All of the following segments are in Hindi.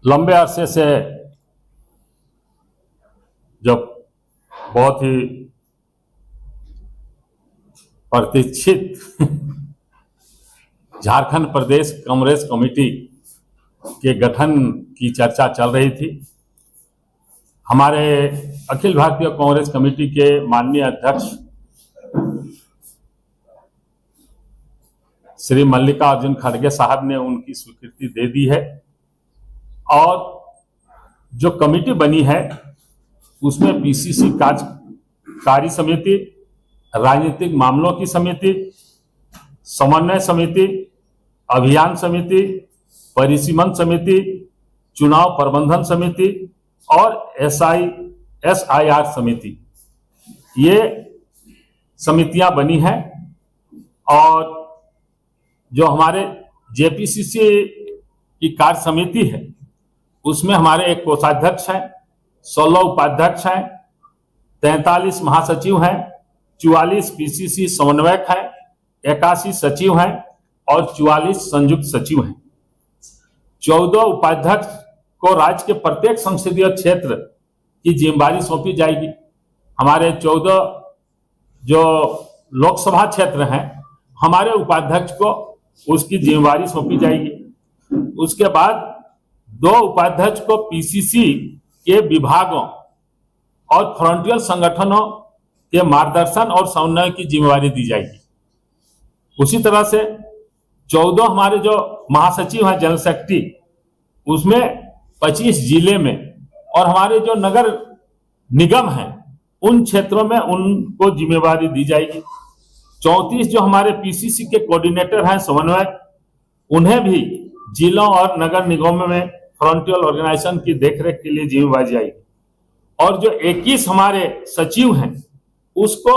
लंबे अरसे से जब बहुत ही प्रतीक्षित झारखंड प्रदेश कांग्रेस कमेटी के गठन की चर्चा चल रही थी। हमारे अखिल भारतीय कांग्रेस कमेटी के माननीय अध्यक्ष श्री मल्लिकार्जुन खड़गे साहब ने उनकी स्वीकृति दे दी है और जो कमेटी बनी है उसमें पीसीसी कार्य समिति, राजनीतिक मामलों की समिति, समन्वय समिति, अभियान समिति, परिसीमन समिति, चुनाव प्रबंधन समिति और SIR समिति, ये समितियां बनी हैं। और जो हमारे JPCC की कार्य समिति है उसमें हमारे एक कोषाध्यक्ष हैं, 16 उपाध्यक्ष हैं, 43 महासचिव हैं, 44 PCC समन्वयक हैं, 81 सचिव हैं और 44 संयुक्त सचिव हैं। 14 उपाध्यक्ष को राज्य के प्रत्येक संसदीय क्षेत्र की जिम्मेदारी सौंपी जाएगी। हमारे 14 जो लोकसभा क्षेत्र हैं, हमारे उपाध्यक्ष को उसकी जिम्मेदारी सौंपी जाएगी। उसके बाद 2 उपाध्यक्ष को PCC के विभागों और फ्रंटियर संगठनों के मार्गदर्शन और समन्वय की जिम्मेदारी दी जाएगी। उसी तरह से 14 हमारे जो महासचिव हैं, जनरल सेक्रेटरी, उसमें 25 जिले में और हमारे जो नगर निगम हैं उन क्षेत्रों में उनको जिम्मेदारी दी जाएगी। 34 जो हमारे PCC के कोऑर्डिनेटर हैं, समन्वयक, उन्हें भी जिलों और नगर निगमों में फ्रंटियर ऑर्गेनाइजेशन की देखरेख के लिए जिम्मेदारी जाएगी। और जो 21 हमारे सचिव हैं उसको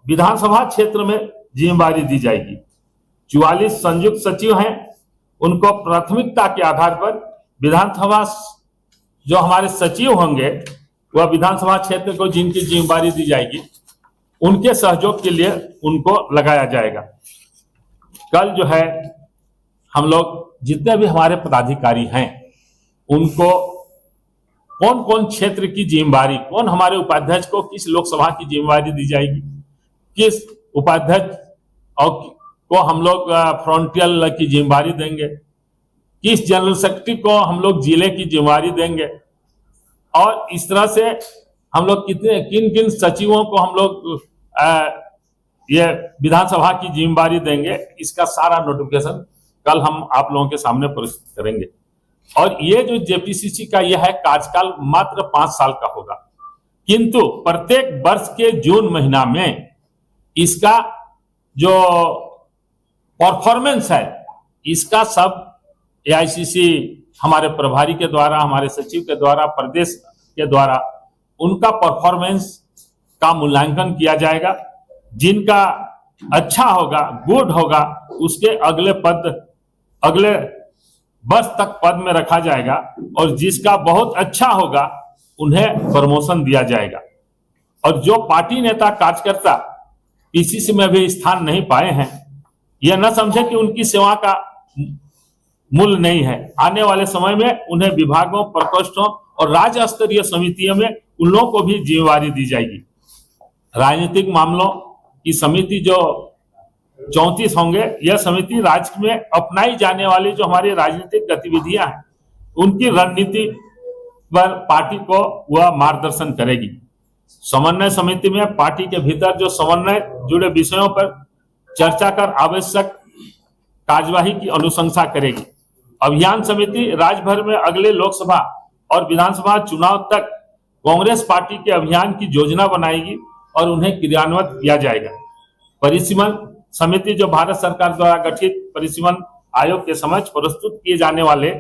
विधानसभा क्षेत्र में जिम्मेदारी दी जाएगी। 44 संयुक्त सचिव हैं, उनको प्राथमिकता के आधार पर विधानसभा जो हमारे सचिव होंगे वह विधानसभा क्षेत्र को जिनकी जिम्मेदारी दी जाएगी उनके सहयोग के लिए उनको लगाया जाएगा। कल जो है हम लोग जितने भी हमारे पदाधिकारी हैं उनको कौन कौन क्षेत्र की जिम्मेदारी, कौन हमारे उपाध्यक्ष को किस लोकसभा की जिम्मेदारी दी जाएगी, किस उपाध्यक्ष और को हम लोग फ्रंटियर की जिम्मेदारी देंगे, किस जनरल सेक्रेटरी को हम लोग जिले की जिम्मेदारी देंगे और इस तरह से हम लोग किन किन सचिवों को हम लोग ये विधानसभा की जिम्मेदारी देंगे, इसका सारा नोटिफिकेशन कल हम आप लोगों के सामने प्रस्तुत करेंगे। और ये जो JPCC का यह है कार्यकाल मात्र 5 साल का होगा, किंतु प्रत्येक वर्ष के जून महीना में इसका जो परफॉर्मेंस है इसका सब AICC हमारे प्रभारी के द्वारा, हमारे सचिव के द्वारा, प्रदेश के द्वारा उनका परफॉर्मेंस का मूल्यांकन किया जाएगा। जिनका अच्छा होगा, गुड होगा, उसके अगले वर्ष तक पद में रखा जाएगा और जिसका बहुत अच्छा होगा उन्हें प्रमोशन दिया जाएगा। और जो पार्टी नेता कार्यकर्ता PCC में भी स्थान नहीं पाए हैं, यह न समझे कि उनकी सेवा का मूल्य नहीं है। आने वाले समय में उन्हें विभागों, प्रकोष्ठों और राज्य स्तरीय समितियों में उन लोगों को भी जिम्मेदारी दी जाएगी। राजनीतिक मामलों की समिति जो 34 होंगे, यह समिति राज्य में अपनाई जाने वाली जो हमारी राजनीतिक गतिविधियां हैं उनकी रणनीति पर पार्टी को वह मार्गदर्शन करेगी। समन्वय समिति में पार्टी के भीतर जो समन्वय जुड़े विषयों पर चर्चा कर आवश्यक कार्यवाही की अनुशंसा करेगी। अभियान समिति राज्य भर में अगले लोकसभा और विधानसभा चुनाव तक कांग्रेस पार्टी के अभियान की योजना बनाएगी और उन्हें क्रियान्वित किया जाएगा। परिसीमन समिति जो भारत सरकार द्वारा गठित परिसीमन आयोग के समक्ष प्रस्तुत किए जाने वाले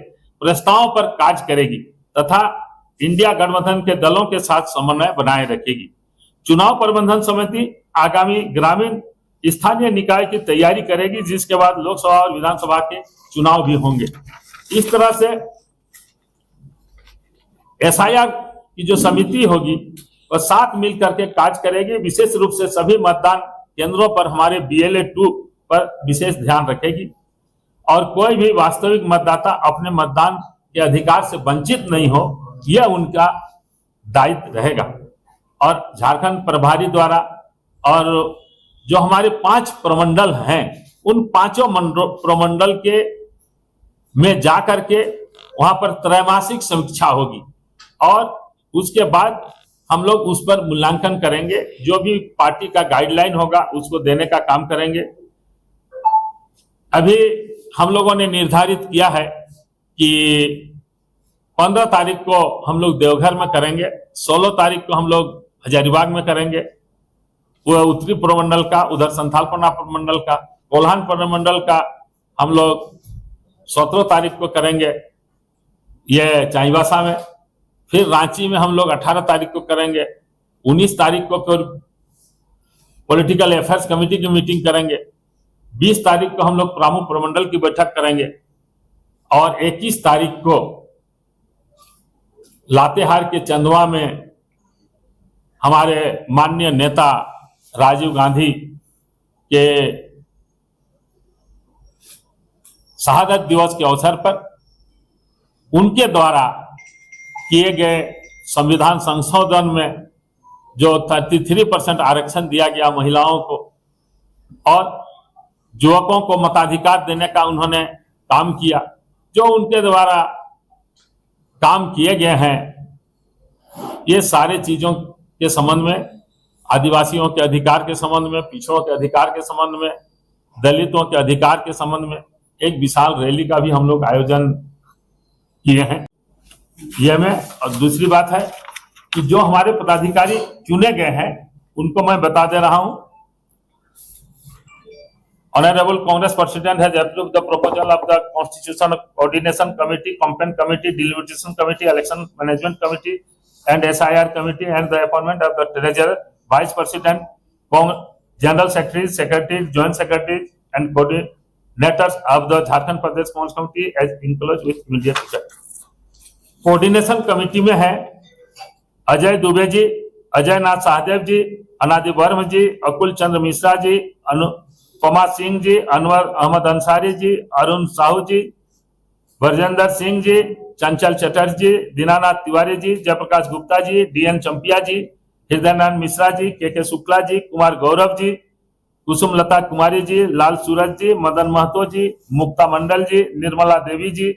प्रस्तावों पर कार्य करेगी तथा इंडिया गठबंधन के दलों के साथ समन्वय बनाए रखेगी। चुनाव प्रबंधन समिति आगामी ग्रामीण स्थानीय निकाय की तैयारी करेगी, जिसके बाद लोकसभा और विधानसभा के चुनाव भी होंगे। इस तरह से SIR की जो समिति होगी वह साथ मिलकर के कार्य करेगी। विशेष रूप से सभी मतदान केंद्रों पर हमारे BLA 2 पर विशेष ध्यान रखेगी और कोई भी वास्तविक मतदाता अपने मतदान के अधिकार से वंचित नहीं हो, यह उनका दायित्व रहेगा। और झारखंड प्रभारी द्वारा और जो हमारे 5 प्रमंडल हैं, उन 5 प्रमंडल के में जाकर के वहां पर त्रैमासिक समीक्षा होगी और उसके बाद हम लोग उस पर मूल्यांकन करेंगे। जो भी पार्टी का गाइडलाइन होगा उसको देने का काम करेंगे। अभी हम लोगों ने निर्धारित किया है कि 15 तारीख को हम लोग देवघर में करेंगे, 16 तारीख को हम लोग हजारीबाग में करेंगे, वो उत्तरी प्रमंडल का, उधर संथालपना प्रमंडल का, कोल्हान प्रमंडल का हम लोग 17 तारीख को करेंगे ये चाईबासा में, फिर रांची में हम लोग 18 तारीख को करेंगे, 19 तारीख को फिर पॉलिटिकल अफेयर्स कमेटी की मीटिंग करेंगे, 20 तारीख को हम लोग प्रमुख प्रमंडल की बैठक करेंगे और 21 तारीख को लातेहार के चंदवा में हमारे माननीय नेता राजीव गांधी के शहादत दिवस के अवसर पर उनके द्वारा किए गए संविधान संशोधन में जो 33% आरक्षण दिया गया महिलाओं को और युवकों को मताधिकार देने का उन्होंने काम किया, जो उनके द्वारा काम किए गए हैं, ये सारे चीजों के संबंध में, आदिवासियों के अधिकार के संबंध में, पिछड़ों के अधिकार के संबंध में, दलितों के अधिकार के संबंध में एक विशाल रैली का भी हम लोग आयोजन किए हैं ये में। और दूसरी बात है कि जो हमारे पदाधिकारी चुने गए हैं उनको मैं बता दे रहा हूं। Honorable Congress President has approved the proposal of the Constitution Coordination Committee, Campaign Committee, Delimitation Committee, Election Management Committee, and SIR Committee, and the appointment of the Treasurer, Vice President, General Secretary, Secretary, Joint Secretary, and coordinators of the Jharkhand Pradesh Congress Committee as enclosed with immediate effect. Coordination committee में है अजय दुबे जी, अजय नाथ सहदेव जी, अनादि वर्म जी, अकुल चंद्र मिश्रा जी, अनुपमा सिंह जी, अनवर अहमद अंसारी जी, अरुण साहू जी, ब्रजेंद्र सिंह जी, चंचल चटर्जी, दीनानाथ तिवारी जी, जयप्रकाश गुप्ता जी, डीएन चंपिया जी, हृदयनारायण मिश्रा जी, के शुक्ला जी, कुमार गौरव जी, कुसुम लता कुमारी जी, लाल सूरज जी, मदन महतो जी, मुक्ता मंडल जी, निर्मला देवी जी,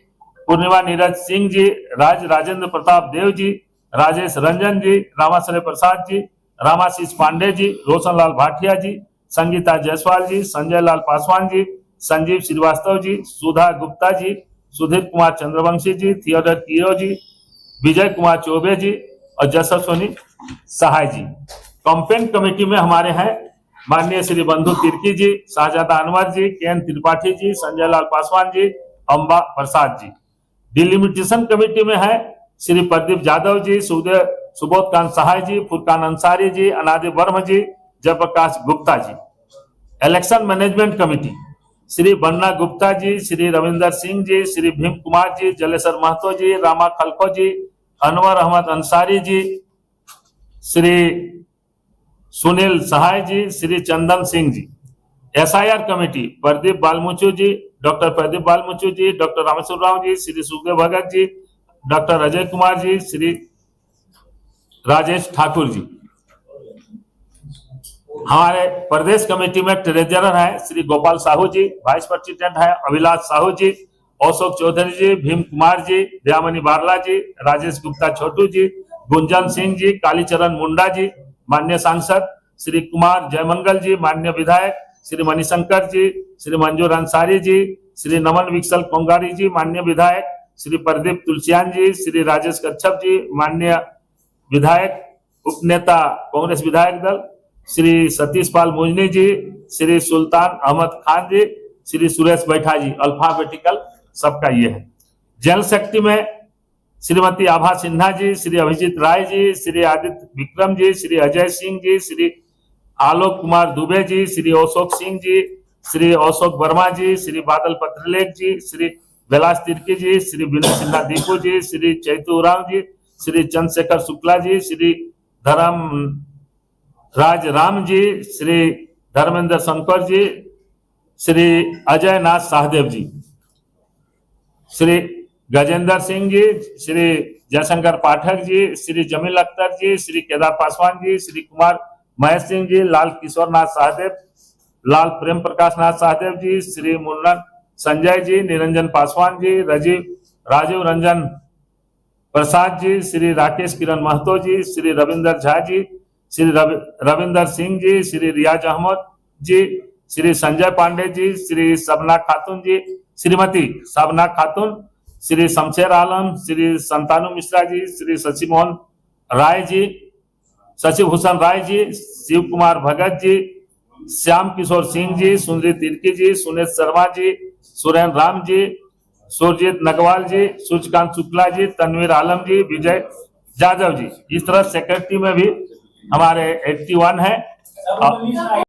पूर्णिमा नीरज सिंह जी, राजेंद्र प्रताप देव जी, राजेश रंजन जी, रामाश्रय प्रसाद जी, रामाशीष पांडे जी, रोशन लाल भाटिया जी, संगीता जायसवाल जी, संजय लाल पासवान जी, संजीव श्रीवास्तव जी, सुधा गुप्ता जी, सुधीर कुमार चंद्रवंशी जी, थियोडर कियो जी, विजय कुमार चौबे जी और जसस्वनी सहाय जी। कैंपेन कमेटी में हमारे हैं माननीय श्री बंधु तिर्की जी, शाहजादा अनवर जी, के त्रिपाठी जी, संजय लाल पासवान जी, अंबा प्रसाद जी। डिलिमिटेशन कमेटी में है श्री प्रदीप यादव जी, सुबोध कांत सहाय जी, फुरकान अंसारी जी, अनादि वर्म जी, Jayaprakash Gupta ji. Election management committee Shri Banna Gupta ji, Shri Ravinder Singh ji, Shri Bhim Kumar ji, Jalesar Mahato जी, रामा खलखो जी, अनवर अहमद अंसारी जी, श्री सुनील सहाय जी, श्री चंदन सिंह जी। SIR कमेटी प्रदीप बालमुचु जी, डॉक्टर प्रदीप बालमुचु जी, डॉक्टर रामेश्वर राव जी, श्री सुखदेव भगत जी, डॉक्टर अजय कुमार जी, श्री राजेश ठाकुर जी। हमारे प्रदेश कमेटी में ट्रेजरर है श्री गोपाल साहू जी, वाइस प्रेसिडेंट है अभिलाष साहू जी, अशोक चौधरी जी, भीम कुमार जी, दयामणि बारला जी, राजेश गुप्ता छोटू जी, गुंजन सिंह जी, कालीचरण मुंडा जी, माननीय सांसद श्री कुमार जयमंगल जी, माननीय विधायक श्री मणिशंकर जी, श्री मंजूर अंसारी जी, श्री नमन विक्सल कोंगारी जी, माननीय विधायक श्री प्रदीप तुलसियान जी, श्री राजेश कच्छप जी, माननीय विधायक उपनेता कांग्रेस विधायक दल, श्री सतीश पाल मुजनी जी, श्री सुल्तान अहमद खान जी, श्री सुरेश बैठा जी। अल्फाबेटिकल सबका ये है। जनरल सेक्रेटरी में श्रीमती आभा सिन्हा जी, श्री अभिजीत राय जी, श्री आदित्य विक्रम जी, श्री अजय सिंह जी, श्री आलोक कुमार दुबे जी, श्री अशोक सिंह जी, श्री अशोक वर्मा जी, श्री बादल पत्रलेख जी, श्री कैलाश तिर्की जी, श्री विनोद सिन्हा दीपू जी, श्री चैतू राव जी, श्री चंद्रशेखर शुक्ला जी, श्री धर्म राज राम जी, श्री धर्मेंद्र शंकर जी, श्री अजय नाथ सहदेव जी। श्री गजेंद्र सिंह जी, श्री जयशंकर पाठक जी, श्री जमील अख्तर जी, श्री केदार पासवान जी, श्री कुमार महेश सिंह जी, लाल किशोर नाथ सहदेव, लाल प्रेम प्रकाश नाथ सहदेव जी, श्री मुन्नन संजय जी, निरंजन पासवान जी, राजीव रंजन प्रसाद जी, श्री राकेश किरण महतो जी, श्री रविंदर झा जी, श्री रविंदर सिंह जी, श्री रियाज अहमद जी, श्री संजय पांडे जी, श्री सबना खातून जी, श्रीमती सबना खातून, श्री शमशेर आलम, श्री संतानु मिश्रा जी, श्री शशि मोहन राय जी, शशि भूषण राय जी, शिव कुमार भगत जी, श्याम किशोर सिंह जी, सुंदरी तिर्की जी, सुनीत शर्मा जी, सुरेंद्र राम जी, सुरजीत नगवाल जी, सूर्यकांत शुक्ला जी, तनवीर आलम जी, विजय जाधव जी। इस तरह सेक्रेटरी में भी हमारे 81 है।